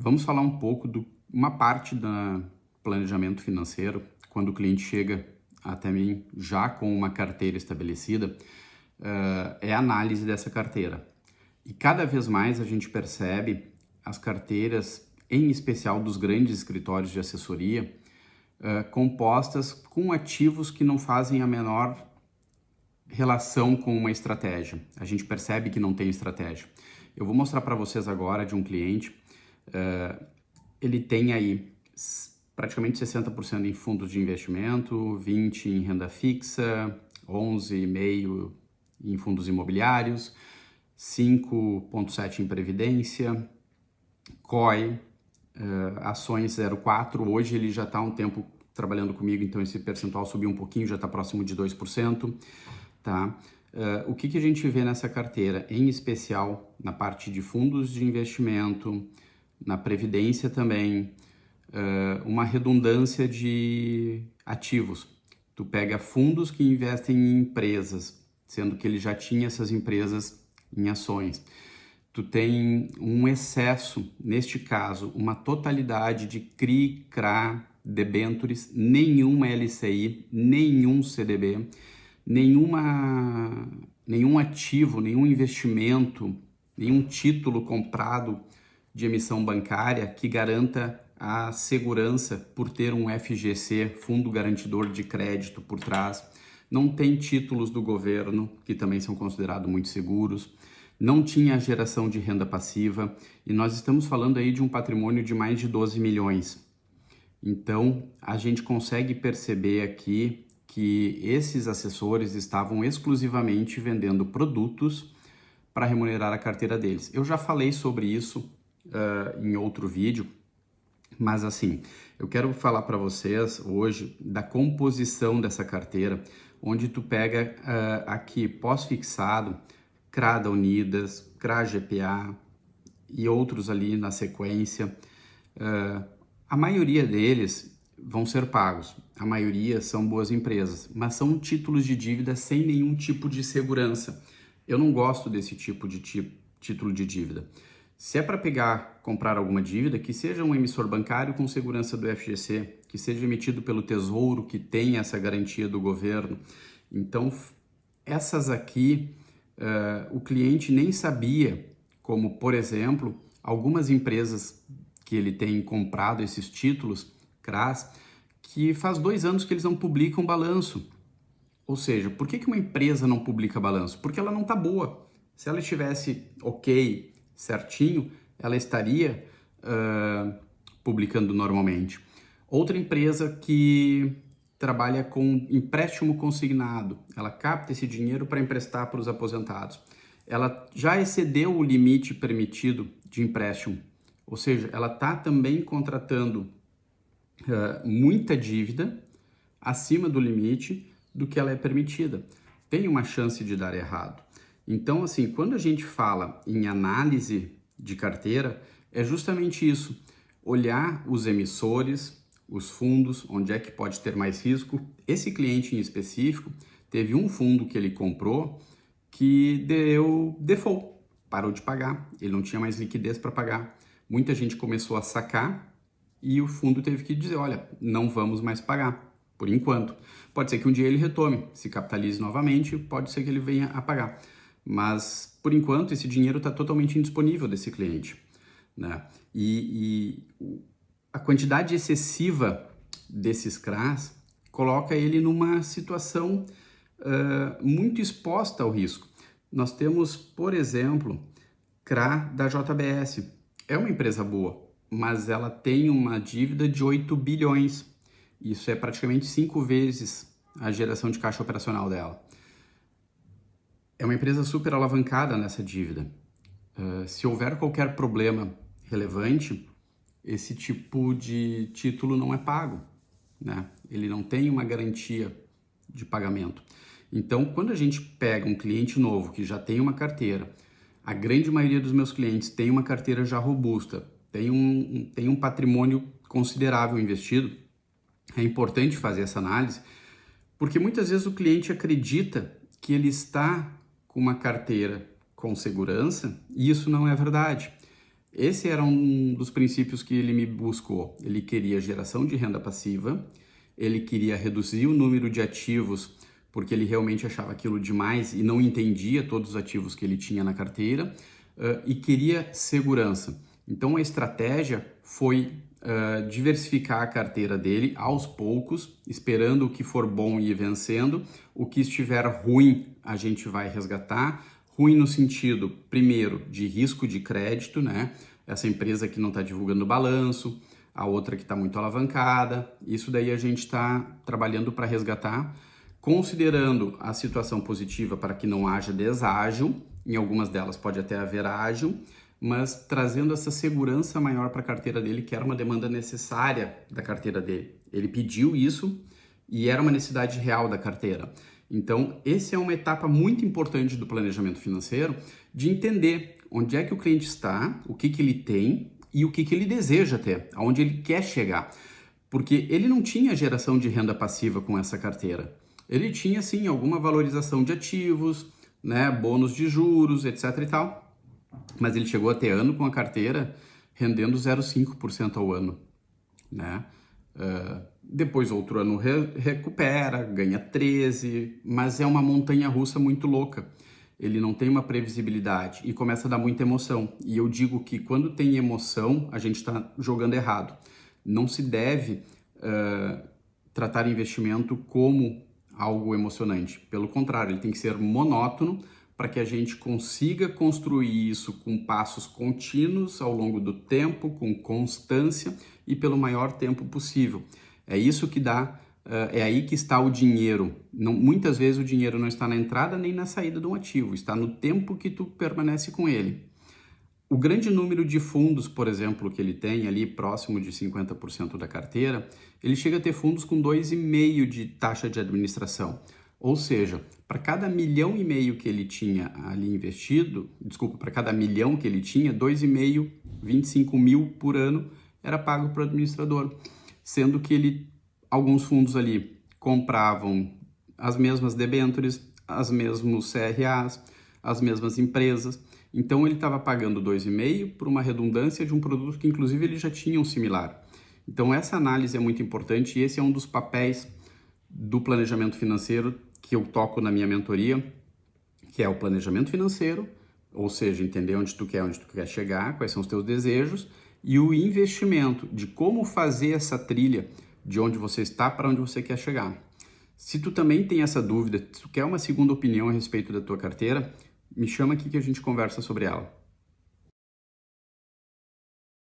Vamos falar um pouco de uma parte do planejamento financeiro, quando o cliente chega até mim já com uma carteira estabelecida, é a análise dessa carteira. E cada vez mais a gente percebe as carteiras, em especial dos grandes escritórios de assessoria, compostas com ativos que não fazem a menor relação com uma estratégia. A gente percebe que não tem estratégia. Eu vou mostrar para vocês agora de um cliente. Ele tem aí praticamente 60% em fundos de investimento, 20% em renda fixa, 11,5% em fundos imobiliários, 5,7% em previdência, COI, ações 0,4%. Hoje ele já está há um tempo trabalhando comigo, então esse percentual subiu um pouquinho, já está próximo de 2%. Tá? O que a gente vê nessa carteira, em especial na parte de fundos de investimento, na previdência também, uma redundância de ativos. Tu pega fundos que investem em empresas, sendo que ele já tinha essas empresas em ações. Tu tem um excesso, neste caso, uma totalidade de CRI, CRA, debêntures, nenhuma LCI, nenhum CDB, nenhum ativo, nenhum investimento, nenhum título comprado de emissão bancária que garanta a segurança por ter um FGC, Fundo Garantidor de Crédito, por trás. Não tem títulos do governo, que também são considerados muito seguros. Não tinha geração de renda passiva. E nós estamos falando aí de um patrimônio de mais de 12 milhões. Então, a gente consegue perceber aqui que esses assessores estavam exclusivamente vendendo produtos para remunerar a carteira deles. Eu já falei sobre isso em outro vídeo, mas assim, eu quero falar para vocês hoje da composição dessa carteira, onde tu pega aqui pós-fixado, CRA da Unidas, CRA GPA e outros ali na sequência. A maioria deles vão ser pagos, a maioria são boas empresas, mas são títulos de dívida sem nenhum tipo de segurança. Eu não gosto desse tipo de título de dívida. Se é para comprar alguma dívida, que seja um emissor bancário com segurança do FGC, que seja emitido pelo Tesouro, que tenha essa garantia do governo. Então, essas aqui, o cliente nem sabia, como, por exemplo, algumas empresas que ele tem comprado esses títulos, CRAs, que faz 2 anos que eles não publicam balanço. Ou seja, por que uma empresa não publica balanço? Porque ela não está boa. Se ela estivesse ok, certinho, ela estaria publicando normalmente. Outra empresa que trabalha com empréstimo consignado, ela capta esse dinheiro para emprestar para os aposentados. Ela já excedeu o limite permitido de empréstimo, ou seja, ela está também contratando muita dívida acima do limite do que ela é permitida. Tem uma chance de dar errado. Então, assim, quando a gente fala em análise de carteira, é justamente isso. Olhar os emissores, os fundos, onde é que pode ter mais risco. Esse cliente em específico teve um fundo que ele comprou que deu default, parou de pagar, ele não tinha mais liquidez para pagar. Muita gente começou a sacar e o fundo teve que dizer, olha, não vamos mais pagar, por enquanto. Pode ser que um dia ele retome, se capitalize novamente, pode ser que ele venha a pagar. Mas, por enquanto, esse dinheiro está totalmente indisponível desse cliente, né? E a quantidade excessiva desses CRAs coloca ele numa situação muito exposta ao risco. Nós temos, por exemplo, CRA da JBS. É uma empresa boa, mas ela tem uma dívida de 8 bilhões. Isso é praticamente 5 vezes a geração de caixa operacional dela. É uma empresa super alavancada nessa dívida. Se houver qualquer problema relevante, esse tipo de título não é pago, né? Ele não tem uma garantia de pagamento. Então, quando a gente pega um cliente novo que já tem uma carteira, a grande maioria dos meus clientes tem uma carteira já robusta, tem um patrimônio considerável investido, é importante fazer essa análise, porque muitas vezes o cliente acredita que ele está com uma carteira com segurança e isso não é verdade. Esse era um dos princípios que ele me buscou. Ele queria geração de renda passiva, ele queria reduzir o número de ativos, porque ele realmente achava aquilo demais e não entendia todos os ativos que ele tinha na carteira, e queria segurança. Então a estratégia foi diversificar a carteira dele aos poucos, esperando o que for bom e ir vencendo, o que estiver ruim a gente vai resgatar. Ruim no sentido, primeiro, de risco de crédito, né? Essa empresa que não está divulgando balanço, a outra que está muito alavancada, isso daí a gente está trabalhando para resgatar, considerando a situação positiva para que não haja deságio, em algumas delas pode até haver ágio, mas trazendo essa segurança maior para a carteira dele, que era uma demanda necessária da carteira dele. Ele pediu isso e era uma necessidade real da carteira. Então, essa é uma etapa muito importante do planejamento financeiro, de entender onde é que o cliente está, o que ele tem e o que ele deseja ter, aonde ele quer chegar. Porque ele não tinha geração de renda passiva com essa carteira. Ele tinha, sim, alguma valorização de ativos, né, bônus de juros, etc. e tal, mas ele chegou a ter ano com a carteira rendendo 0,5% ao ano, né? Depois outro ano recupera, ganha 13%, mas é uma montanha-russa muito louca. Ele não tem uma previsibilidade e começa a dar muita emoção. E eu digo que quando tem emoção, a gente está jogando errado. Não se deve tratar investimento como algo emocionante. Pelo contrário, ele tem que ser monótono para que a gente consiga construir isso com passos contínuos ao longo do tempo, com constância e pelo maior tempo possível. É isso que dá, é aí que está o dinheiro. Muitas vezes o dinheiro não está na entrada nem na saída de um ativo, está no tempo que tu permanece com ele. O grande número de fundos, por exemplo, que ele tem ali próximo de 50% da carteira, ele chega a ter fundos com 2,5% de taxa de administração. Ou seja, para cada 1,5 milhão que ele tinha ali investido, para cada milhão que ele tinha, 2,5, 25 mil por ano era pago para o administrador. Sendo que alguns fundos ali compravam as mesmas debêntures, as mesmos CRAs, as mesmas empresas. Então ele estava pagando 2,5 por uma redundância de um produto que inclusive ele já tinha um similar. Então essa análise é muito importante e esse é um dos papéis do planejamento financeiro que eu toco na minha mentoria, que é o planejamento financeiro, ou seja, entender onde tu quer chegar, quais são os teus desejos, e o investimento, de como fazer essa trilha de onde você está para onde você quer chegar. Se tu também tem essa dúvida, se tu quer uma segunda opinião a respeito da tua carteira, me chama aqui que a gente conversa sobre ela.